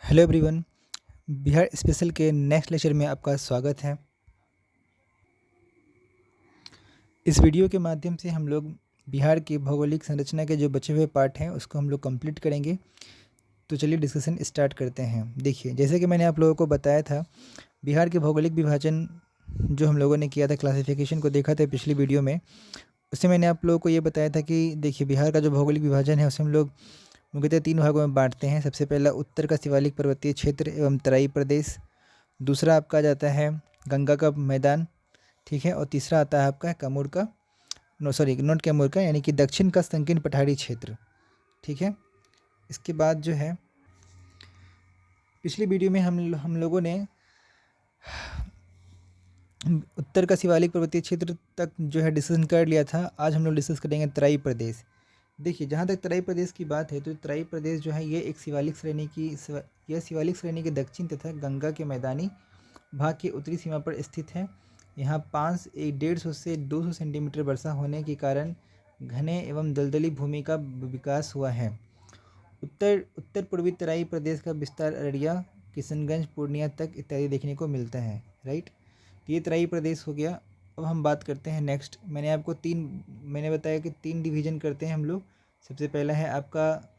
Hello everyone. Bihar special के next lecture में आपका स्वागत है। इस वीडियो के माध्यम से हम लोग बिहार की भौगोलिक संरचना के जो बचे हुए पार्ट हैं उसको हम लोग कंप्लीट करेंगे। तो चलिए डिस्कशन स्टार्ट करते हैं। देखिए, जैसे कि मैंने आप लोगों को बताया था, बिहार के भौगोलिक विभाजन जो हम लोगों ने किया था, क्लासिफिकेशन को देखा था पिछली वीडियो में। उससे मैंने आप लोगों को ये बताया था कि देखिए, बिहार का जो भौगोलिक विभाजन है उसे हम लोग मुख्यतः 3 भागों में बांटते हैं। सबसे पहला उत्तर का शिवालिक पर्वतीय क्षेत्र एवं तराई प्रदेश। दूसरा आपका आ जाता है गंगा का मैदान, ठीक है। और तीसरा आता है आपका कैमूर का, नॉट कैमूर का, यानी कि दक्षिण का संकीर्ण पठारी क्षेत्र, ठीक है। इसके बाद जो है पिछली वीडियो में हम लोगों ने उत्तर का शिवालिक पर्वतीय क्षेत्र तक जो है डिस्कशन कर लिया था। आज हम लोग डिस्कस करेंगे तराई प्रदेश। देखिए, जहाँ तक तराई प्रदेश की बात है तो तराई प्रदेश जो है ये एक शिवालिक श्रेणी के दक्षिण तथा गंगा के मैदानी भाग की उत्तरी सीमा पर स्थित है। यहाँ 150 से 200 सेंटीमीटर वर्षा होने के कारण घने एवं दलदली भूमि का विकास हुआ है। उत्तर पूर्वी तराई प्रदेश का विस्तार अररिया, किशनगंज, पूर्णिया तक इत्यादि देखने को मिलता है। राइट, ये तराई प्रदेश हो गया। अब हम बात करते हैं नेक्स्ट। मैंने बताया कि 3 डिवीजन करते हैं हम लोग। सबसे पहला है आपका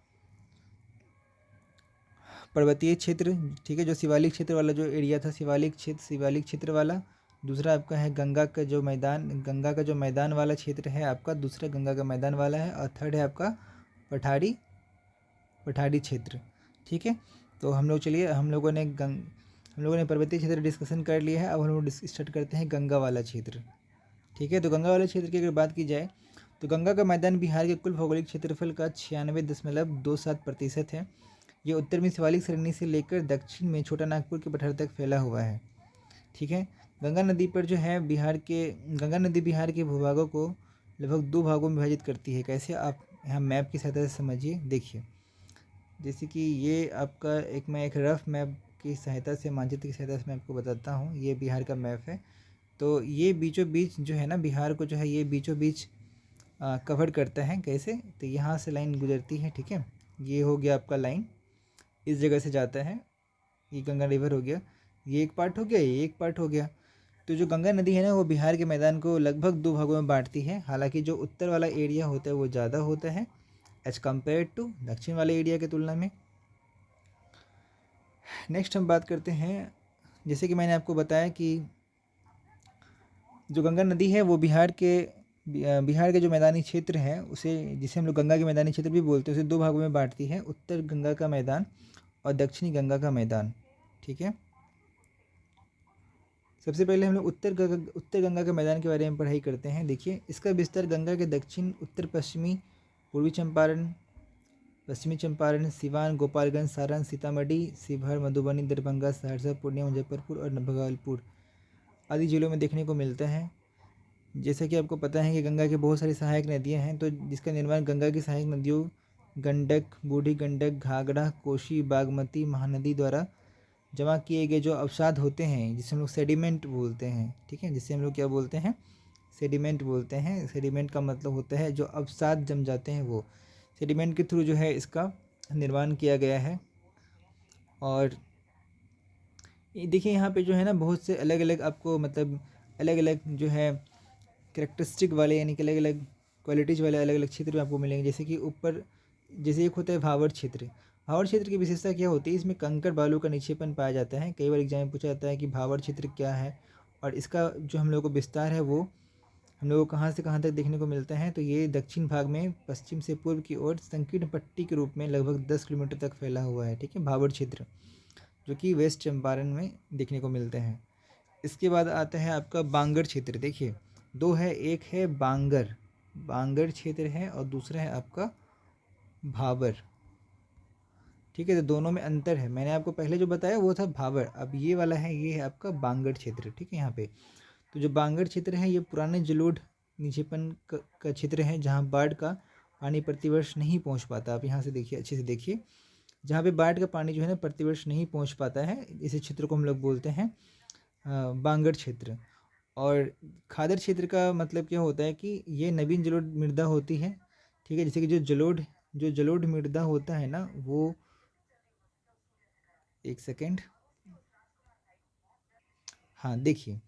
पर्वतीय क्षेत्र, ठीक है, जो शिवालिक क्षेत्र वाला जो एरिया था, शिवालिक क्षेत्र वाला। दूसरा आपका है गंगा का जो मैदान वाला क्षेत्र है आपका, दूसरा गंगा का मैदान वाला है। और थर्ड है आपका पठारी क्षेत्र, ठीक है। तो हम लोगों ने पर्वतीय क्षेत्र डिस्कशन कर लिया है। अब हम लोग स्टार्ट करते हैं गंगा वाला क्षेत्र, ठीक है। तो गंगा वाले क्षेत्र की अगर बात की जाए तो गंगा का मैदान बिहार के कुल भौगोलिक क्षेत्रफल का 96.27% है। ये उत्तर में शिवालिक श्रेणी से लेकर दक्षिण में छोटा नागपुर के पठार तक फैला हुआ है, ठीक है। गंगा नदी बिहार के भूभागों को लगभग 2 भागों में विभाजित करती है। कैसे, आप यहाँ मैप की सहायता से समझिए। देखिए, जैसे कि ये आपका मैं एक रफ मैप की सहायता से, मानचित्र की सहायता से मैं आपको बताता हूँ। ये बिहार का मैप है। तो ये बीचों बीच जो है ना, बिहार को जो है ये बीचों बीच कवर करता है। कैसे, तो यहाँ से लाइन गुजरती है, ठीक है। ये हो गया आपका लाइन, इस जगह से जाता है। ये गंगा रिवर हो गया, ये एक पार्ट हो गया, ये एक पार्ट हो गया। तो जो गंगा नदी है ना, वो बिहार के मैदान को लगभग 2 भागों में बांटती है। हालांकि जो उत्तर वाला एरिया होता है वो ज़्यादा होता है एज कम्पेयर टू दक्षिण वाले एरिया की तुलना में। नेक्स्ट हम बात करते हैं, जैसे कि मैंने आपको बताया कि जो गंगा नदी है वो बिहार के जो मैदानी क्षेत्र है उसे, जिसे हम लोग गंगा के मैदानी क्षेत्र भी बोलते हैं, उसे 2 भागों में बांटती है, उत्तर गंगा का मैदान और दक्षिणी गंगा का मैदान, ठीक है। सबसे पहले हम लोग उत्तर गंगा के मैदान के बारे में पढ़ाई करते हैं। देखिए, इसका विस्तार गंगा के दक्षिण, उत्तर पश्चिमी, पूर्वी चंपारण, पश्चिमी चंपारण, सिवान, गोपालगंज, सारण, सीतामढ़ी, शिवहर, मधुबनी, दरभंगा, सहरसा, पूर्णिया, मुजफ्फरपुर और भागलपुर आदि जिलों में देखने को मिलता है। जैसा कि आपको पता है कि गंगा की बहुत सारी सहायक नदियां हैं, तो जिसका निर्माण गंगा की सहायक नदियों गंडक, बूढ़ी गंडक, घाघरा, कोसी, बागमती, महानदी द्वारा जमा किए गए जो अवसाद होते हैं, जिसे हम लोग सेडिमेंट बोलते हैं, ठीक है। जिसे हम लोग क्या बोलते हैं, सेडिमेंट बोलते हैं। सेडिमेंट का मतलब होता है जो अवसाद जम जाते हैं, वो सेडिमेंट के थ्रू जो है इसका निर्माण किया गया है। और देखिए, यहाँ पे जो है ना बहुत से अलग अलग आपको अलग अलग जो है कैरेक्टरिस्टिक वाले, यानी कि अलग अलग क्वालिटीज़ वाले अलग अलग क्षेत्र में आपको मिलेंगे। जैसे एक होता है भावर क्षेत्र। भावर क्षेत्र की विशेषता क्या होती है, इसमें कंकड़ बालू का निक्षेपण पाया जाता है। कई बार एग्जाम में पूछा जाता है कि भावर क्षेत्र क्या है और इसका जो हम लोग को विस्तार है वो हम लोग को कहाँ से कहाँ तक देखने को मिलता है। तो ये दक्षिण भाग में पश्चिम से पूर्व की ओर संकीर्ण पट्टी के रूप में लगभग 10 किलोमीटर तक फैला हुआ है, ठीक है, भावर क्षेत्र, जो कि वेस्ट चंपारण में देखने को मिलते हैं। इसके बाद आता है आपका बांगर क्षेत्र। देखिए, 2 है, एक है बांगर क्षेत्र है और दूसरा है आपका भाबर, ठीक है। तो दोनों में अंतर है। मैंने आपको पहले जो बताया वो था भाबर, अब ये वाला है, ये है आपका बांगर क्षेत्र, ठीक है। यहाँ पे तो जो बांगर क्षेत्र है ये पुराने जलोढ़ निक्षेपण का क्षेत्र है, जहाँ बाढ़ का पानी प्रतिवर्ष नहीं पहुँच पाता। आप यहाँ से देखिए, अच्छे से देखिए, जहाँ पे बाढ़ का पानी जो है ना प्रतिवर्ष नहीं पहुँच पाता है, इस क्षेत्र को हम लोग बोलते हैं बांगर क्षेत्र। और खादर क्षेत्र का मतलब क्या होता है कि ये नवीन जलोढ़ मृदा होती है, ठीक है। जैसे कि जो जलोढ़ मृदा होता है ना, वो एक सेकेंड। हाँ देखिए,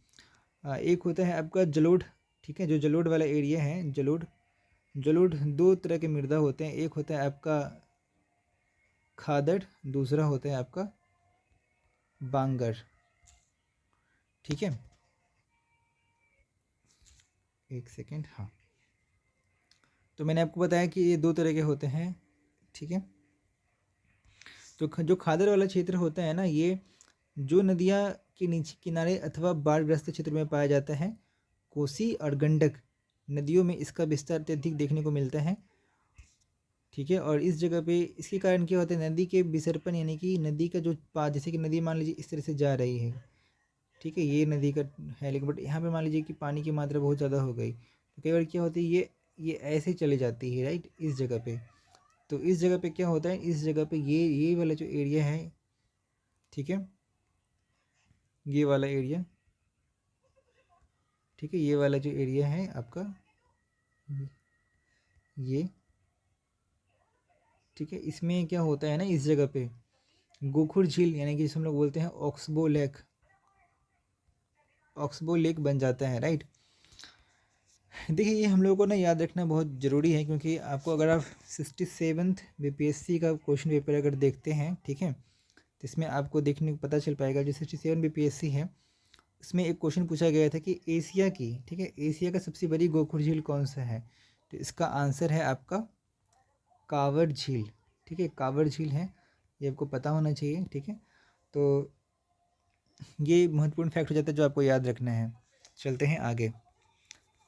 एक होता है आपका जलोढ़, ठीक है, जो जलोढ़ वाला एरिया है, जलोढ़, जलोढ़ दो तरह के मृदा होते हैं, एक होता है आपका खादड़, दूसरा होता है आपका बांगर, ठीक है। एक सेकेंड, हाँ, तो मैंने आपको बताया कि ये दो तरह के होते हैं, ठीक है। तो जो खादर वाला क्षेत्र होता है ना, ये जो नदियाँ के नीचे किनारे अथवा बाढ़ग्रस्त क्षेत्र में पाया जाता है, कोसी और गंडक नदियों में इसका विस्तार अत्यधिक देखने को मिलता है, ठीक है। और इस जगह पे इसके कारण क्या होता है, नदी के विसर्पण, यानी कि नदी का जो जैसे कि नदी मान लीजिए इस तरह से जा रही है, ठीक है, ये नदी का है, लेकिन बट यहाँ पे मान लीजिए कि पानी की मात्रा बहुत ज़्यादा हो गई, तो कई बार क्या होती है, ये ऐसे चले जाती है, राइट, इस जगह पे। तो इस जगह पे क्या होता है, इस जगह पे ये वाला जो एरिया है, ठीक है, ये वाला एरिया, ठीक है, ये वाला जो एरिया है आपका, ये, ठीक है, इसमें क्या होता है ना, इस जगह पे गोखुर झील, यानी कि जिसे हम लोग बोलते हैं ऑक्सबो लेक, ऑक्सबो लेक बन जाता है, राइट। देखिए, ये हम लोगों को ना याद रखना बहुत ज़रूरी है, क्योंकि आपको अगर आप 67th बीपीएससी का क्वेश्चन पेपर अगर देखते हैं, ठीक है, तो इसमें आपको देखने को पता चल पाएगा, जो 67 बीपीएससी है, इसमें एक क्वेश्चन पूछा गया था कि एशिया की, ठीक है, एशिया का सबसे बड़ी गोखुर झील कौन सा है, तो इसका आंसर है आपका कांवर झील, ठीक है, कांवर झील है, ये आपको पता होना चाहिए, ठीक है। तो ये महत्वपूर्ण फैक्ट हो जाता है जो आपको याद रखना है। चलते हैं आगे।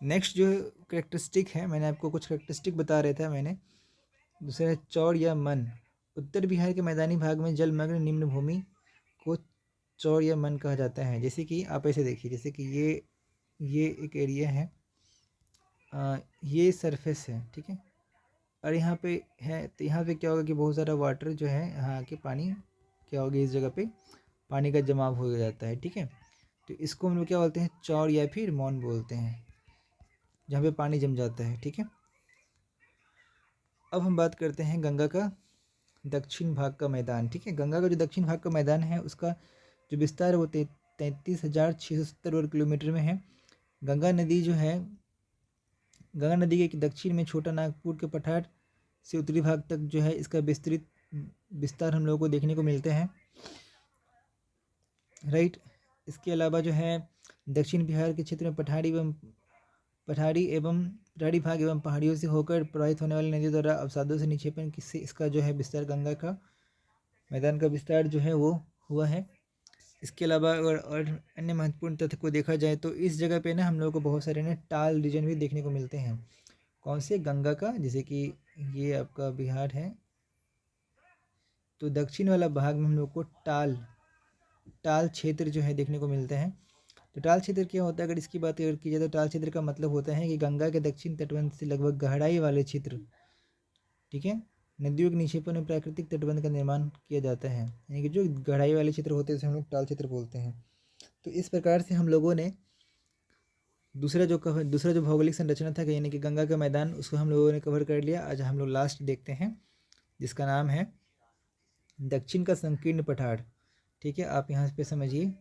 नेक्स्ट जो करेक्टरिस्टिक है, मैंने आपको कुछ करेक्टरिस्टिक बता रहा था मैंने, दूसरा है चौड़ या मन। उत्तर बिहार के मैदानी भाग में जलमग्न निम्न भूमि को चौड़ या मन कहा जाता है। जैसे कि आप ऐसे देखिए, जैसे कि ये एक एरिया है, ये सरफेस है, ठीक है, और यहाँ पे है, तो यहाँ पे क्या होगा कि बहुत सारा वाटर जो है, यहाँ के पानी क्या होगा, इस जगह पे पानी का जमाव हो जाता है, ठीक है। तो इसको हम लोग क्या बोलते हैं, चौड़ या फिर मौन बोलते हैं, जहाँ पे पानी जम जाता है, ठीक है। अब हम बात करते हैं गंगा का दक्षिण भाग का मैदान, ठीक है। गंगा का जो दक्षिण भाग का मैदान है, उसका जो विस्तार है वो 33,670 वर्ग किलोमीटर में है। गंगा नदी जो है, गंगा नदी के दक्षिण में छोटा नागपुर के पठार से उत्तरी भाग तक जो है इसका विस्तृत विस्तार हम लोगों को देखने को मिलते हैं, राइट। इसके अलावा जो है दक्षिण बिहार के क्षेत्र में पठारी भाग एवं पहाड़ियों से होकर प्रवाहित होने वाली नदियों द्वारा अवसादों से निक्षेपण से इसका जो है विस्तार, गंगा का मैदान का विस्तार जो है वो हुआ है। इसके अलावा अगर और अन्य महत्वपूर्ण तथ्य को देखा जाए तो इस जगह पे ना हम लोगों को बहुत सारे ना टाल रीजन भी देखने को मिलते हैं। कौन से, गंगा का, जैसे कि ये आपका बिहार है, तो दक्षिण वाला भाग में हम लोग को टाल क्षेत्र जो है देखने को मिलते हैं। तो टाल क्षेत्र क्या होता है, अगर इसकी बात अगर की जाए तो टाल क्षेत्र का मतलब होता है कि गंगा के दक्षिण तटबंध से लगभग गहराई वाले क्षेत्र, ठीक है, नदियों के निक्षेपण में प्राकृतिक तटबंध का निर्माण किया जाता है, यानी कि जो गहराई वाले क्षेत्र होते हैं उसे हम लोग टाल क्षेत्र बोलते हैं। तो इस प्रकार से हम लोगों ने दूसरा जो भौगोलिक संरचना था, यानी कि गंगा का मैदान, उसको हम लोगों ने कवर कर लिया। आज हम लोग लास्ट देखते हैं, जिसका नाम है दक्षिण का संकीर्ण पठार, ठीक है। आप यहाँ पे समझिए,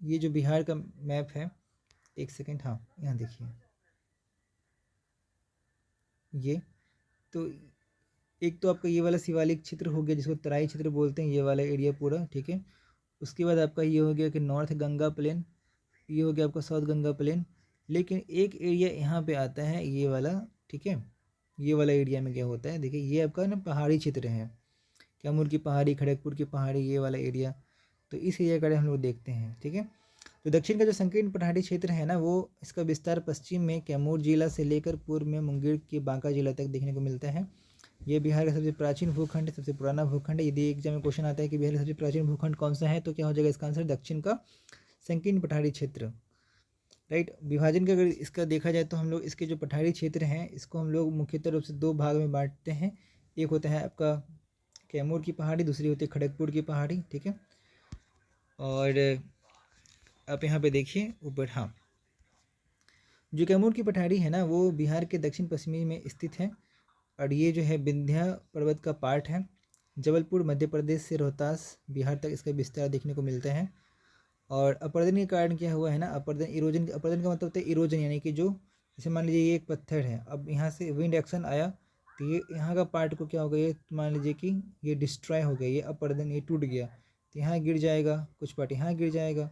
ये जो बिहार का मैप है, एक सेकेंड, हाँ यहाँ देखिए, ये तो एक तो आपका ये वाला शिवालिक क्षेत्र हो गया, जिसको तराई क्षेत्र बोलते हैं, ये वाला एरिया पूरा, ठीक है। उसके बाद आपका ये हो गया कि नॉर्थ गंगा प्लेन, ये हो गया आपका साउथ गंगा प्लेन। लेकिन एक एरिया यहाँ पे आता है, ये वाला, ठीक है, ये वाला एरिया में क्या होता है, देखिए ये आपका ना पहाड़ी क्षेत्र है, कैमूर की पहाड़ी, खड़गपुर की पहाड़ी, ये वाला एरिया। तो इस एरिया का हम लोग देखते हैं, ठीक है। तो दक्षिण का जो संकीर्ण पठारी क्षेत्र है ना, वो इसका विस्तार पश्चिम में कैमूर जिला से लेकर पूर्व में मुंगेर के बांका जिला तक देखने को मिलता है। ये बिहार का सबसे प्राचीन भूखंड, सबसे पुराना भूखंड है। यदि एग्जाम में क्वेश्चन आता है कि बिहार का सबसे प्राचीन भूखंड कौन सा है, तो क्या हो जाएगा इसका आंसर, दक्षिण का संकीर्ण पठारी क्षेत्र, राइट। विभाजन का अगर इसका देखा जाए तो हम लोग इसके जो पठारी क्षेत्र हैं, इसको हम लोग मुख्यतः रूप से दो भाग में बांटते हैं। एक होता है आपका कैमूर की पहाड़ी, दूसरी होती है खड़गपुर की पहाड़ी, ठीक है। और आप यहाँ पे देखिए ऊपर, हाँ, जो कैमूर की पठारी है ना, वो बिहार के दक्षिण पश्चिमी में स्थित है, और ये जो है विंध्या पर्वत का पार्ट है। जबलपुर मध्य प्रदेश से रोहतास बिहार तक इसका विस्तार देखने को मिलता है। और अपर्दन के कारण क्या हुआ है ना, अपर्दन का मतलब होता है इरोजन, यानी कि जो जैसे मान लीजिए ये एक पत्थर है, अब यहाँ से विंड एक्शन आया तो ये यहाँ का पार्ट को क्या हो गया, ये मान लीजिए कि ये डिस्ट्रॉय हो गया, ये अपर्दन ये टूट गया तो यहाँ गिर जाएगा, कुछ पार्ट यहाँ गिर जाएगा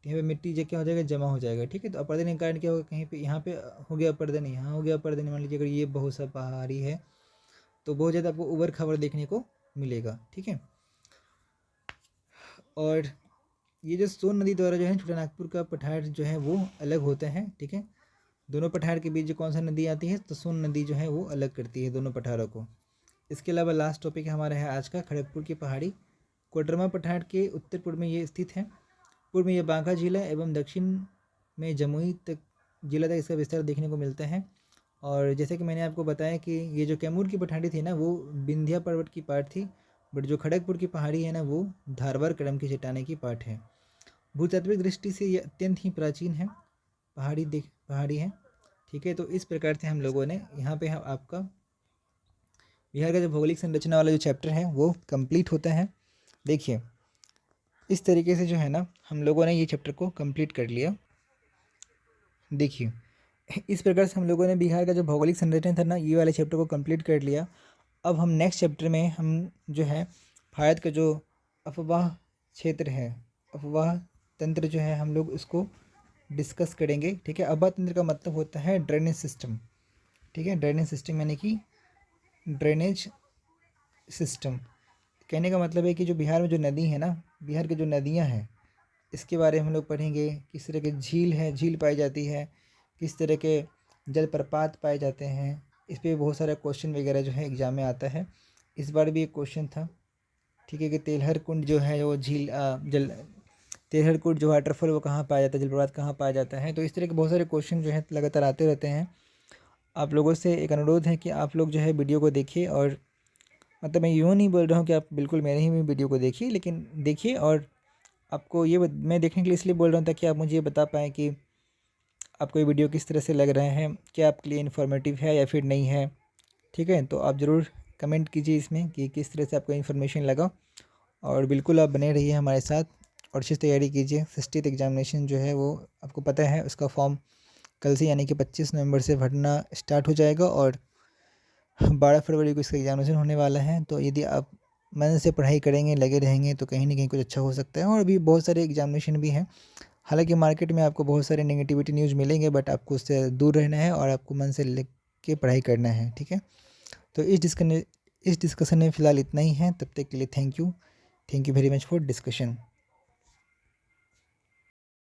तो यहाँ पे मिट्टी जो क्या हो जाएगा, जमा हो जाएगा। ठीक है, तो अपर्दन के कारण क्या होगा, कहीं पे यहाँ पे हो गया अपर्दन, यहाँ हो गया अपर्दन। मान लीजिए अगर ये बहुत सा पहाड़ी है तो बहुत ज़्यादा आपको उबड़ खाबड़ देखने को मिलेगा। ठीक है, और ये जो सोन नदी द्वारा जो है छोटानागपुर का पठार जो है वो अलग होता है। ठीक है, दोनों पठार के बीच जो कौन सा नदी आती है, तो सोन नदी जो है वो अलग करती है दोनों पठारों को। इसके अलावा लास्ट टॉपिक हमारा है आज का खड़गपुर की पहाड़ी। कोडरमा पठार के उत्तर पूर्व में ये स्थित है। पूर्व में ये बांका जिला एवं दक्षिण में जमुई तक जिला तक इसका विस्तार देखने को मिलता है। और जैसे कि मैंने आपको बताया कि ये जो कैमूर की पठारी थी ना वो विंध्या पर्वत की पार्ट थी, बट जो खड़गपुर की पहाड़ी है ना वो धारवाड़ क्रम की चट्टाने की पार्ट है। भूतात्विक दृष्टि से ये अत्यंत ही प्राचीन है पहाड़ी है। ठीक है, तो इस प्रकार से हम लोगों ने यहाँ पे आपका बिहार का जो भौगोलिक संरचना वाला जो चैप्टर है वो कंप्लीट होता है। देखिए इस तरीके से जो है ना हम लोगों ने ये चैप्टर को कंप्लीट कर लिया। देखिए इस प्रकार से हम लोगों ने बिहार का जो भौगोलिक संरचना था ना ये वाले चैप्टर को कंप्लीट कर लिया। अब हम नेक्स्ट चैप्टर में हम जो है भारत का जो अफवाह क्षेत्र है, अफवाह तंत्र जो है हम लोग उसको डिस्कस करेंगे। ठीक है, अफवाह तंत्र का मतलब होता है ड्रेनेज सिस्टम। ठीक है, ड्रेनेज सिस्टम यानी कि ड्रेनेज सिस्टम कहने का मतलब है कि जो बिहार में जो नदी है ना, बिहार की जो नदियाँ हैं इसके बारे में हम लोग पढ़ेंगे। किस तरह के झील है, झील पाई जाती है, किस तरह के जलप्रपात पाए जाते हैं, इस पर बहुत सारा क्वेश्चन वगैरह जो है एग्जाम में आता है। इस बार भी एक क्वेश्चन था। ठीक है, कि तेलहर कुंड जो है वो तेलहर कुंड जो वाटरफॉल वो कहाँ पाया जाता है, जलप्रपात कहाँ पाया जाता है। तो इस तरह के बहुत सारे क्वेश्चन जो है लगातार आते रहते हैं। आप लोगों से एक अनुरोध है कि आप लोग जो है वीडियो को देखिए, और मतलब मैं यूँ नहीं बोल रहा हूँ कि आप बिल्कुल मेरे ही वीडियो को देखिए, लेकिन देखिए। और आपको ये मैं देखने के लिए इसलिए बोल रहा हूँ ताकि आप मुझे ये बता पाएँ कि आपको ये वीडियो किस तरह से लग रहे हैं, क्या आपके लिए इन्फॉर्मेटिव है या फिर नहीं है। ठीक है, तो आप ज़रूर कमेंट कीजिए इसमें कि किस तरह से आपको इन्फॉर्मेशन लगा। और बिल्कुल आप बने रहिए हमारे साथ और अच्छी तैयारी कीजिए। 60th एग्जामिनेशन जो है वो आपको पता है उसका फॉर्म कल से यानी कि 25 नवंबर से भरना स्टार्ट हो जाएगा और 12 फरवरी को इसका एग्जामिनेशन होने वाला है। तो यदि आप मन से पढ़ाई करेंगे, लगे रहेंगे तो कहीं ना कहीं कुछ अच्छा हो सकता है। और अभी बहुत सारे एग्जामिनेशन भी हैं। हालांकि मार्केट में आपको बहुत सारे नेगेटिविटी न्यूज़ मिलेंगे, बट आपको उससे दूर रहना है और आपको मन से लग के पढ़ाई करना है। ठीक है, तो इस डिस्कशन में फ़िलहाल इतना ही है। तब तक के लिए thank you very much for discussion.